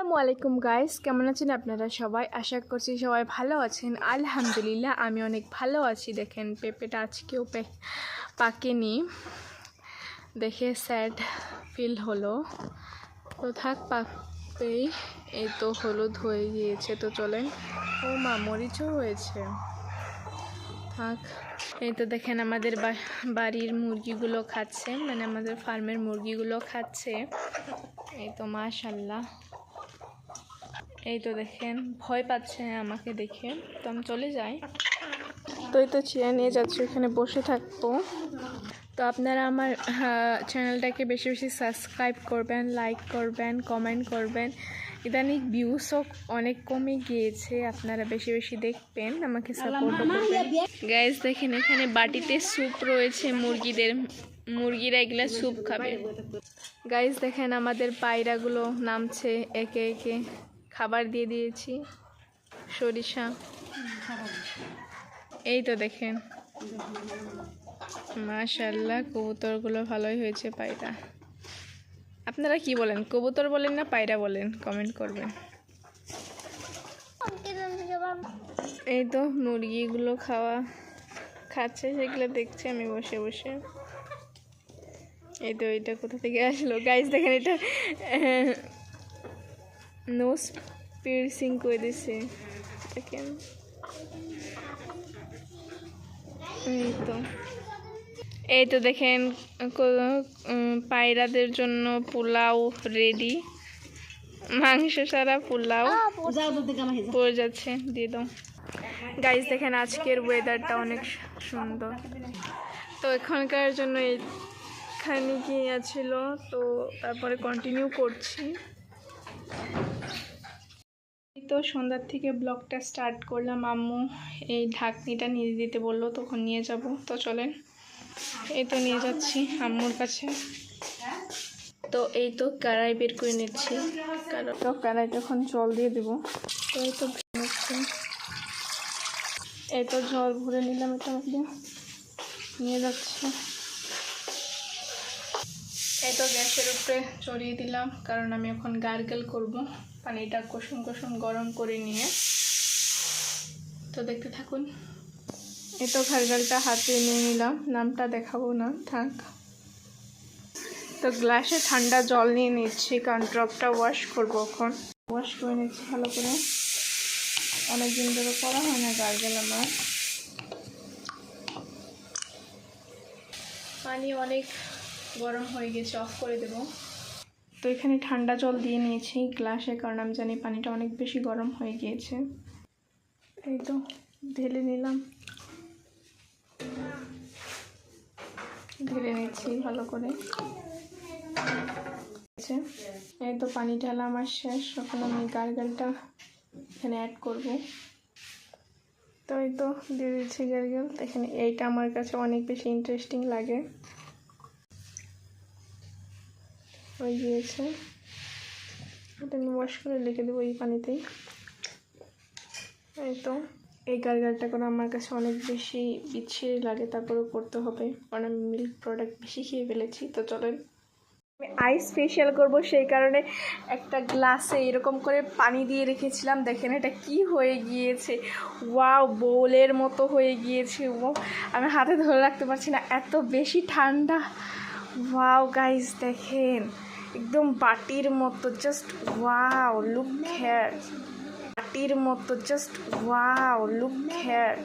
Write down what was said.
আসসালামু আলাইকুম গাইস, কেমন আছেন আপনারা সবাই? আশা করছি সবাই ভালো আছেন। আলহামদুলিল্লাহ আমি অনেক ভালো আছি। দেখেন পেঁপেটা আজকেও পাকেনি দেখে স্যাড ফিল হলো। তো থাক, পাকবেই। এই তো হলুদ হয়ে গিয়েছে, তো চলেন। ও মা, মরিচও হয়েছে, থাক। এই তো দেখেন আমাদের বাড়ির মুরগিগুলো খাচ্ছে, মানে আমাদের ফার্মের মুরগিগুলো খাচ্ছে। এই তো মাশাল্লাহ। এই তো দেখেন ভয় পাচ্ছে আমাকে দেখে, তো আমি চলে যাই। তো এই তো চেয়ার নিয়ে যাচ্ছি, এখানে বসে থাকবো। তো আপনারা আমার চ্যানেলটাকে বেশি বেশি সাবস্ক্রাইব করবেন, লাইক করবেন, কমেন্ট করবেন। ইদানিং ভিউসও অনেক কমে গিয়েছে, আপনারা বেশি বেশি দেখবেন, আমাকে সাপোর্ট করবেন। গাইস দেখেন এখানে বাটিতে স্যুপ রয়েছে মুরগিরা এগুলা স্যুপ খাবে। গাইস দেখেন আমাদের পায়রাগুলো নামছে একে একে, খাবার দিয়ে দিয়েছি, সরিষা। এই তো দেখেন মাশাআল্লাহ, কবুতরগুলো ভালোই হয়েছে। পায়রা, আপনারা কি বলেন, কবুতর বলেন না পায়রা বলেন? কমেন্ট করবেন। এই তো মুরগিগুলো খাচ্ছে, সেগুলো দেখছি আমি বসে বসে। এই তো এটা কোথা থেকে আসলো গাইস, দেখেন এটা নোজ পিয়ার্সিং করে দিছে, দেখেন। এই তো দেখেন পায়রাদের জন্য পোলাও রেডি, মাংস ছাড়া পোলাও পড়ে যাচ্ছে, দিয়ে দাও। গাইস দেখেন আজকের ওয়েদারটা অনেক সুন্দর। তো এখনকার জন্য এইখানে গিয়েছিল, তো তারপরে কন্টিনিউ করছি। তো সন্ধ্যার থেকে ব্লগটা স্টার্ট করলাম। আম্মু এই ঢাকনিটা নিয়ে দিতে বললো, তখন নিয়ে যাব। তো চলেন, এই তো নিয়ে যাচ্ছি আম্মুর কাছে। তো এই তো কড়াই বের করে নিচ্ছি, তো কড়াইটা এখন জল দিয়ে দেবো। তো এই তো নিচ্ছি, এই তো জল ভরে নিলাম, এটা মধ্যে নিয়ে যাচ্ছি। এই তো গ্যাসের উপরে চড়িয়ে দিলাম, কারণ আমি এখন গার্গেল করব, পানিটা কুসুম কুসুম গরম করে নিয়ে। তো দেখতে থাকুন। এই তো গার্গেলটা হাতে নিয়ে নিলাম, নামটা দেখাবো না, থাক। তো গ্লাসে ঠান্ডা জল নিয়ে নিচ্ছি, কারণ ড্রপটা ওয়াশ করবো। এখন ওয়াশ করে নিচ্ছি ভালো করে, অনেকদিন ধরে করা হয় না গার্গেল আমার। পানি অনেক গরম হয়ে গেছে, অফ করে দেব। তো এখানে ঠান্ডা জল দিয়ে নিয়েছি গ্লাসে, কারণ আমি জানি পানিটা অনেক বেশি গরম হয়ে গিয়েছে। এই তো ঢেলে নিলাম, ঢেলে নিচ্ছি ভালো করে। এই তো পানি ঢালা আমার শেষ, এখন আমি গার্গেলটা এখানে অ্যাড করব। তো এই তো দিয়ে দিচ্ছি গার্গেল। এখানে এইটা আমার কাছে অনেক বেশি ইন্টারেস্টিং লাগে। হয়ে গিয়েছে, এটা আমি ওয়াশ করে লিখে দেবো এই পানিতেই। এই তো এই গার্গেলটা করে আমার কাছে অনেক বেশি বিচ্ছিরি লাগে, তারপরেও করতে হবে, কারণ আমি মিল্ক প্রোডাক্ট বেশি খেয়ে ফেলেছি। তো চলেন, আমি আইস ফেশিয়াল করব, সেই কারণে একটা গ্লাসে এরকম করে পানি দিয়ে রেখেছিলাম। দেখেন এটা কি হয়ে গিয়েছে, ওয়াও, বোলের মতো হয়ে গিয়েছে। ও আমি হাতে ধরে রাখতে পারছি না, এত বেশি ঠান্ডা। ওয়াও গাইস দেখেন, একদম বাটির মতো, জাস্ট ওয়াও, লুক হেয়ার, বাটির মতো, জাস্ট ওয়াও, লুক হেয়ার।